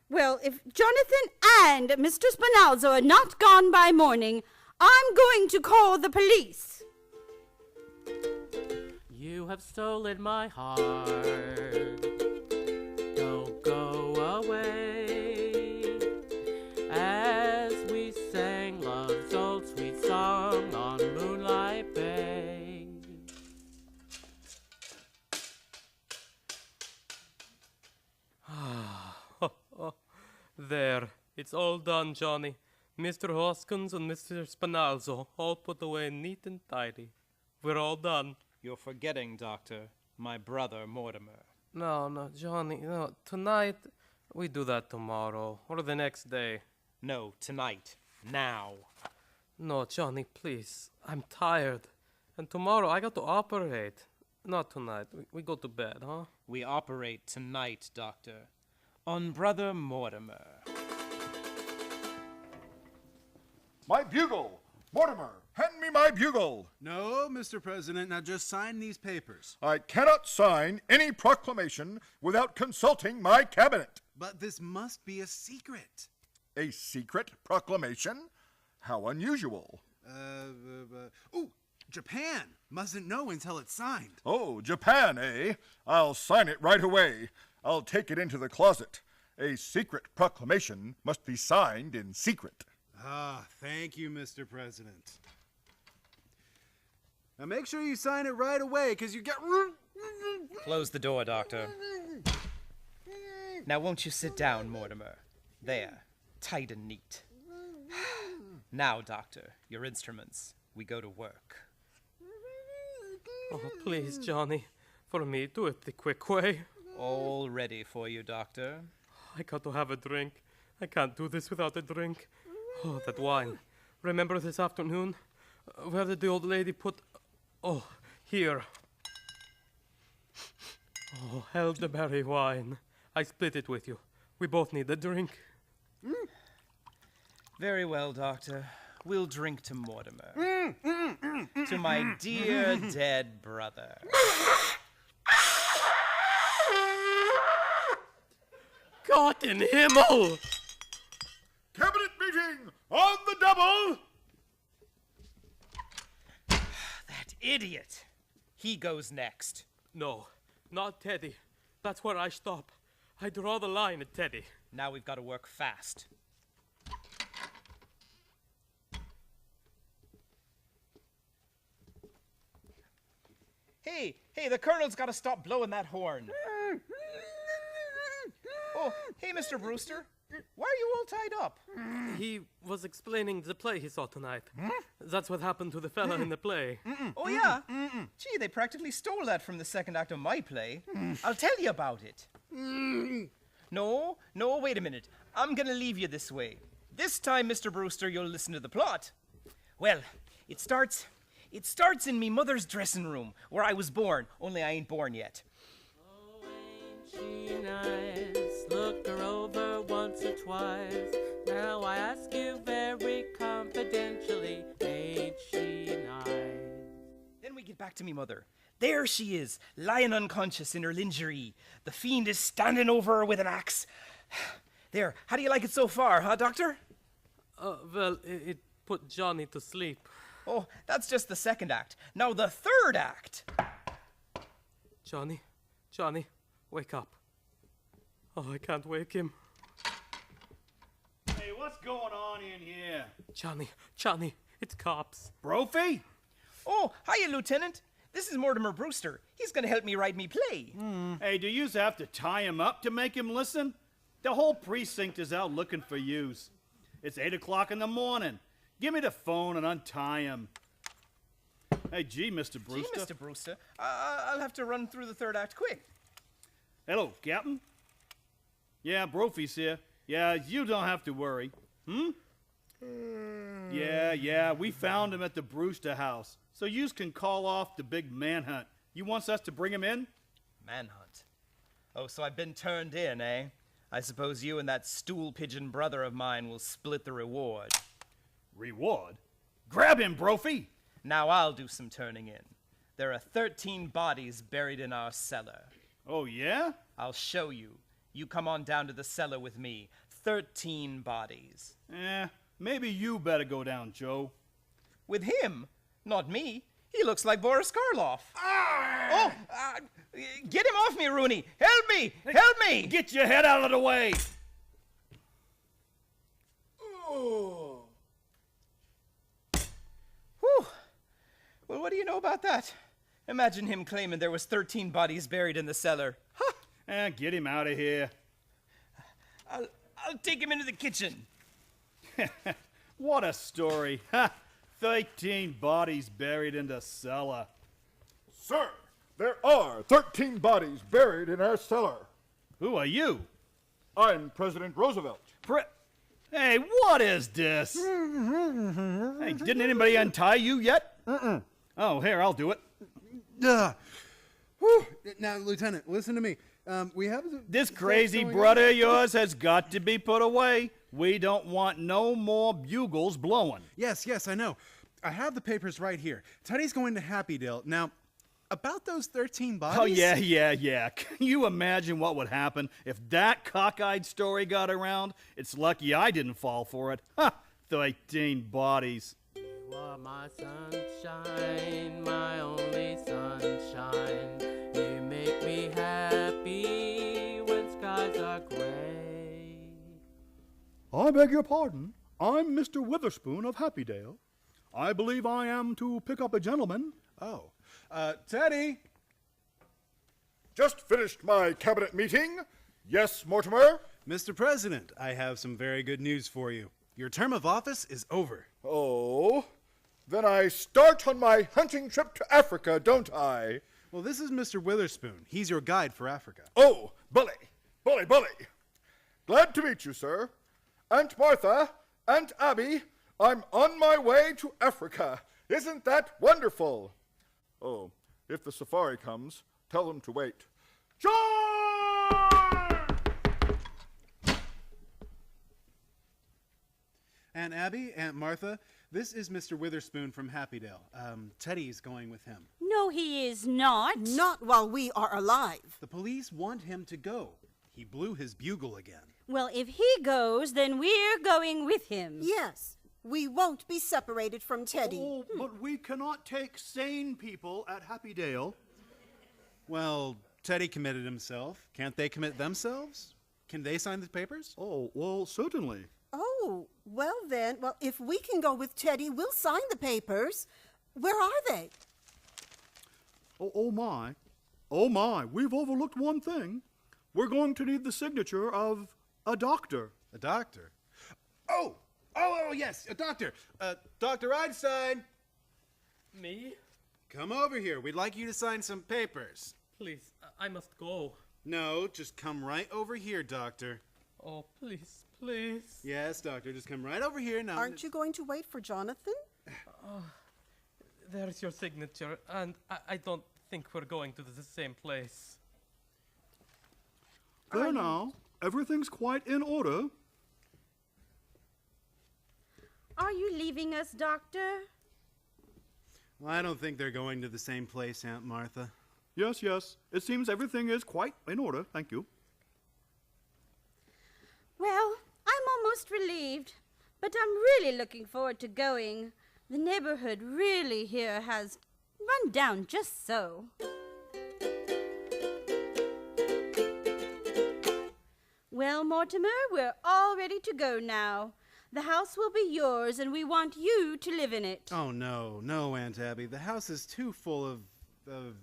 Well, if Jonathan and Mr. Spinalzo are not gone by morning, I'm going to call the police. You have stolen my heart. Don't go away. As we sang love's old sweet song on Moonlight Bay. There, it's all done, Johnny. Mr. Hoskins and Mr. Spinalzo all put away neat and tidy. We're all done. You're forgetting, Doctor, my brother Mortimer. No, Johnny, no. Tonight, we do that tomorrow or the next day. No, tonight. Now. No, Johnny, please. I'm tired. And tomorrow I got to operate. Not tonight. We go to bed, huh? We operate tonight, Doctor. On Brother Mortimer. My bugle! Mortimer, hand me my bugle! No, Mr. President. Now just sign these papers. I cannot sign any proclamation without consulting my cabinet. But this must be a secret. A secret proclamation? How unusual. Ooh, Japan mustn't know until it's signed. Oh, Japan, eh? I'll sign it right away. I'll take it into the closet. A secret proclamation must be signed in secret. Ah, thank you, Mr. President. Now make sure you sign it right away, because you get... Close the door, Doctor. Now won't you sit down, Mortimer? There, tight and neat. Now, Doctor, your instruments. We go to work. Oh, please, Johnny. For me, do it the quick way. All ready for you, Doctor. I got to have a drink. I can't do this without a drink. Oh, that wine. Remember this afternoon? Where did the old lady put... Oh, here. Oh, elderberry wine. I split it with you. We both need a drink. Very well, Doctor. We'll drink to Mortimer. To my dear dead brother. God in Himmel! Cabinet meeting on the double! That idiot! He goes next. No, not Teddy. That's where I stop. I draw the line at Teddy. Now we've got to work fast. Hey, the Colonel's got to stop blowing that horn. Oh, hey, Mr. Brewster. Why are you all tied up? He was explaining the play he saw tonight. That's what happened to the fella in the play. Oh, yeah? Gee, they practically stole that from the second act of my play. I'll tell you about it. No, wait a minute. I'm gonna leave you this way. This time, Mr. Brewster, you'll listen to the plot. Well, it starts in me mother's dressing room, where I was born, only I ain't born yet. Oh, ain't she nice? Looked her over once or twice. Now I ask you very confidentially, ain't she nice? Then we get back to me mother. There she is, lying unconscious in her lingerie. The fiend is standing over her with an axe. There, how do you like it so far, huh, Doctor? Well, it put Johnny to sleep. Oh, that's just the second act. Now the third act. Johnny, wake up. Oh, I can't wake him. Hey, what's going on in here? Johnny, it's cops. Brophy? Oh, hiya, Lieutenant. This is Mortimer Brewster. He's gonna help me write me play. Hey, do yous have to tie him up to make him listen? The whole precinct is out looking for yous. It's 8 o'clock in the morning. Give me the phone and untie him. Hey, gee, Mr. Brewster. Gee, Mr. Brewster, I'll have to run through the third act quick. Hello, Captain. Yeah, Brophy's here. Yeah, you don't have to worry. Yeah, we found him at the Brewster house. So yous can call off the big manhunt. You wants us to bring him in? Manhunt. Oh, so I've been turned in, eh? I suppose you and that stool pigeon brother of mine will split the reward. Reward? Grab him, Brophy! Now I'll do some turning in. There are 13 bodies buried in our cellar. Oh, yeah? I'll show you. You come on down to the cellar with me. 13 bodies. Maybe you better go down, Joe. With him? Not me. He looks like Boris Karloff. Oh, get him off me, Rooney. Help me! Help me! Get your head out of the way! Whew. Well, what do you know about that? Imagine him claiming there was 13 bodies buried in the cellar. Huh. Get him out of here. I'll take him into the kitchen. What a story. 13 bodies buried in the cellar. Sir, there are 13 bodies buried in our cellar. Who are you? I'm President Roosevelt. Hey, what is this? Hey, didn't anybody untie you yet? Oh, here, I'll do it. Whew. Now, Lieutenant, listen to me. We have This crazy brother of yours has got to be put away. We don't want no more bugles blowing. Yes, I know. I have the papers right here. Teddy's going to Happydale. Now, about those 13 bodies... Oh, yeah. Can you imagine what would happen if that cockeyed story got around? It's lucky I didn't fall for it. 13 bodies. You are my sunshine, my only sunshine. You make me happy when skies are gray. I beg your pardon. I'm Mr. Witherspoon of Happydale. I believe I am to pick up a gentleman. Oh. Teddy! Just finished my cabinet meeting. Yes, Mortimer? Mr. President, I have some very good news for you. Your term of office is over. Oh, then I start on my hunting trip to Africa, don't I? Well, this is Mr. Witherspoon. He's your guide for Africa. Oh, bully. Glad to meet you, sir. Aunt Martha, Aunt Abby, I'm on my way to Africa. Isn't that wonderful? Oh, if the safari comes, tell them to wait. Charge! Aunt Abby, Aunt Martha, this is Mr. Witherspoon from Happydale. Teddy's going with him. No, he is not. Not while we are alive. The police want him to go. He blew his bugle again. Well, if he goes, then we're going with him. Yes, we won't be separated from Teddy. Oh, but we cannot take sane people at Happydale. Well, Teddy committed himself. Can't they commit themselves? Can they sign the papers? Oh, well, certainly. Oh, well then, if we can go with Teddy, we'll sign the papers. Where are they? Oh my, we've overlooked one thing. We're going to need the signature of a doctor. A doctor? Oh, yes, a doctor. Dr. Einstein. Me? Come over here. We'd like you to sign some papers. Please, I must go. No, just come right over here, Doctor. Oh, please, please. Yes, Doctor, just come right over here now. Aren't you going to wait for Jonathan? There's your signature, and I don't think we're going to the same place. There now. Everything's quite in order. Are you leaving us, Doctor? Well, I don't think they're going to the same place, Aunt Martha. Yes. It seems everything is quite in order. Thank you. Well, I'm almost relieved, but I'm really looking forward to going. The neighborhood really here has run down just so. Well, Mortimer, we're all ready to go now. The house will be yours, and we want you to live in it. Oh, no, Aunt Abby. The house is too full of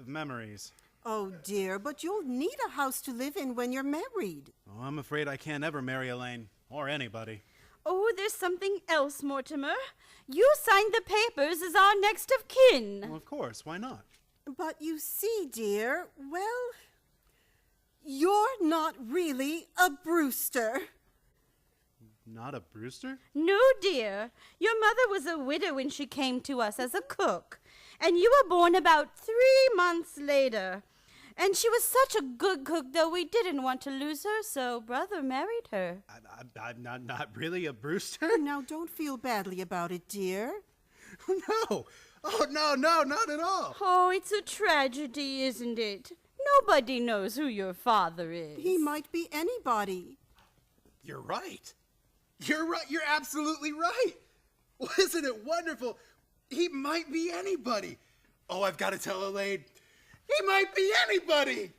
memories. Oh, dear, but you'll need a house to live in when you're married. Oh, I'm afraid I can't ever marry Elaine, or anybody. Oh, there's something else, Mortimer. You signed the papers as our next of kin. Well, of course, why not? But you see, dear, well, you're not really a Brewster. Not a Brewster? No, dear. Your mother was a widow when she came to us as a cook, and you were born about 3 months later. And she was such a good cook, though we didn't want to lose her, so Brother married her. I'm not really a Brewster? Now, don't feel badly about it, dear. No. Oh, no, not at all. Oh, it's a tragedy, isn't it? Nobody knows who your father is. He might be anybody. You're right. You're right. You're absolutely right. Well, isn't it wonderful? He might be anybody. Oh, I've got to tell Elaine. He might be anybody.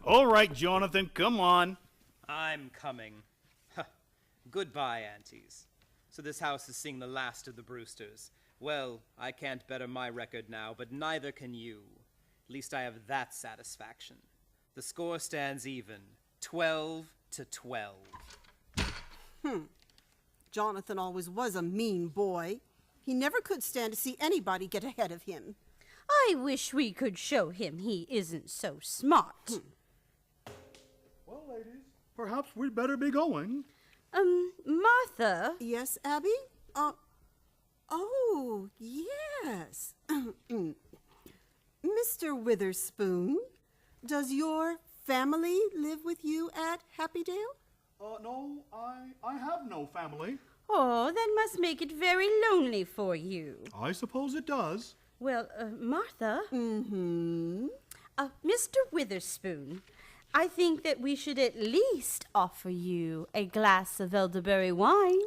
All right, Jonathan, come on. I'm coming. Goodbye, aunties. So this house is seeing the last of the Brewsters. Well, I can't better my record now, but neither can you. At least I have that satisfaction. The score stands even, 12-12. Jonathan always was a mean boy. He never could stand to see anybody get ahead of him. I wish we could show him he isn't so smart. Well, ladies, perhaps we'd better be going. Martha? Yes, Abby? Oh, yes. Mr. Witherspoon, does your family live with you at Happydale? No, I have no family. Oh, that must make it very lonely for you. I suppose it does. Well, Martha? Mm-hmm. Mr. Witherspoon, I think that we should at least offer you a glass of elderberry wine.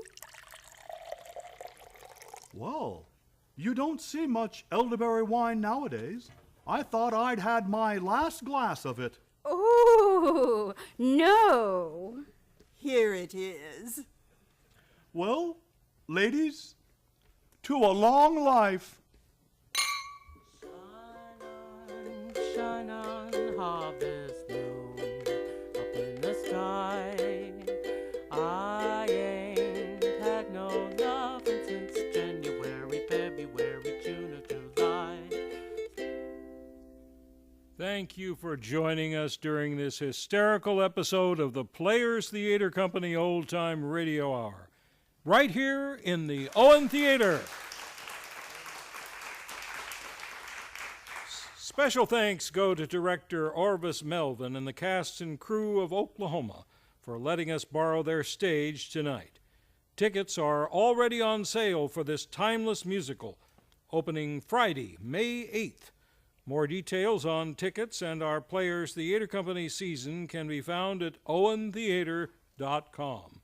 Well, you don't see much elderberry wine nowadays. I thought I'd had my last glass of it. Oh, no. Here it is. Well, ladies, to a long life. Shine on, harvest moon, up in the sky. I ain't had no lovin' since January, February, June, or July. Thank you for joining us during this hysterical episode of the Players Theater Company Old Time Radio Hour, right here in the Owen Theater. Special thanks go to director Orvis Melvin and the cast and crew of Oklahoma for letting us borrow their stage tonight. Tickets are already on sale for this timeless musical, opening Friday, May 8th. More details on tickets and our Players Theater Company season can be found at owentheater.com.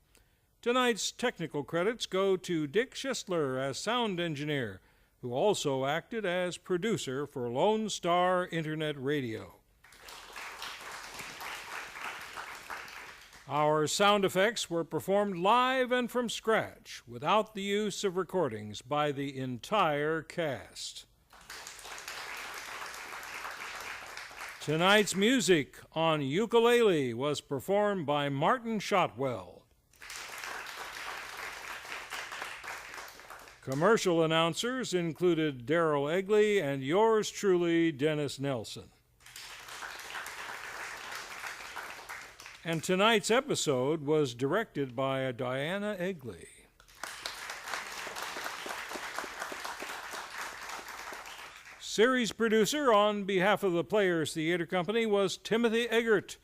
Tonight's technical credits go to Dick Schissler as sound engineer, who also acted as producer for Lone Star Internet Radio. Our sound effects were performed live and from scratch, without the use of recordings by the entire cast. Tonight's music on ukulele was performed by Martin Shotwell. Commercial announcers included Darrell Egley and yours truly, Dennis Nelson. And tonight's episode was directed by Diana Egley. Series producer on behalf of the Players Theater Company was Timothy Eggertt.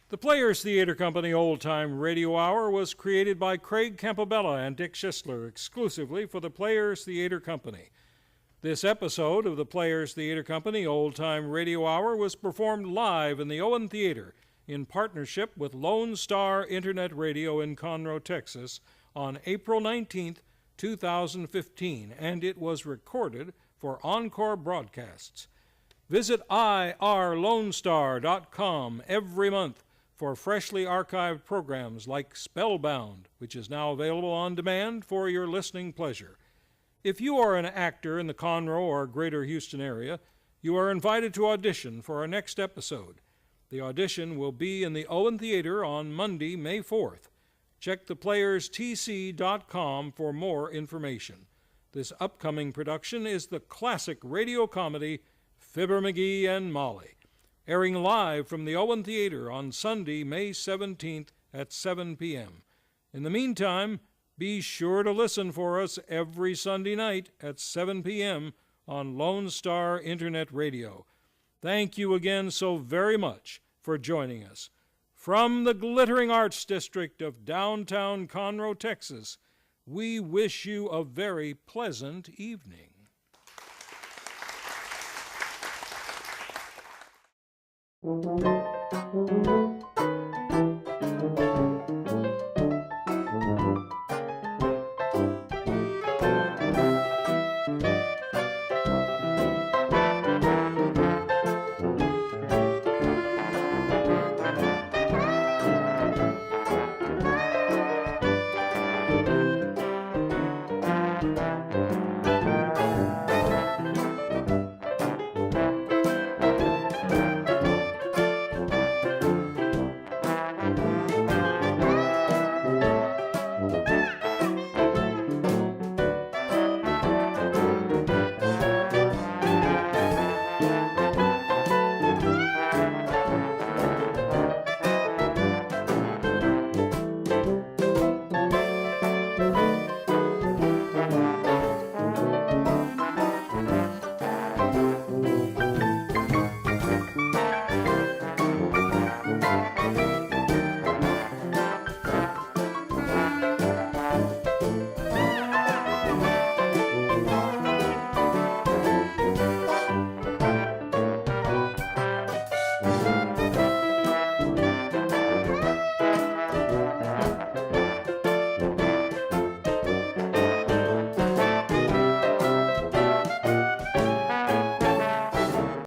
The Players Theater Company Old Time Radio Hour was created by Craig Campobella and Dick Schissler exclusively for the Players Theater Company. This episode of the Players Theater Company Old Time Radio Hour was performed live in the Owen Theater in partnership with Lone Star Internet Radio in Conroe, Texas on April 19th, 2015, and it was recorded for encore broadcasts. Visit irlonestar.com every month for freshly archived programs like Spellbound, which is now available on demand for your listening pleasure. If you are an actor in the Conroe or Greater Houston area, you are invited to audition for our next episode. The audition will be in the Owen Theater on Monday, May 4th. Check theplayerstc.com for more information. This upcoming production is the classic radio comedy Fibber McGee and Molly, airing live from the Owen Theater on Sunday, May 17th at 7 p.m. In the meantime, Be sure to listen for us every Sunday night at 7 p.m. on Lone Star Internet Radio. Thank you again so very much for joining us. From the glittering Arts District of downtown Conroe, Texas, we wish you a very pleasant evening. Thank you.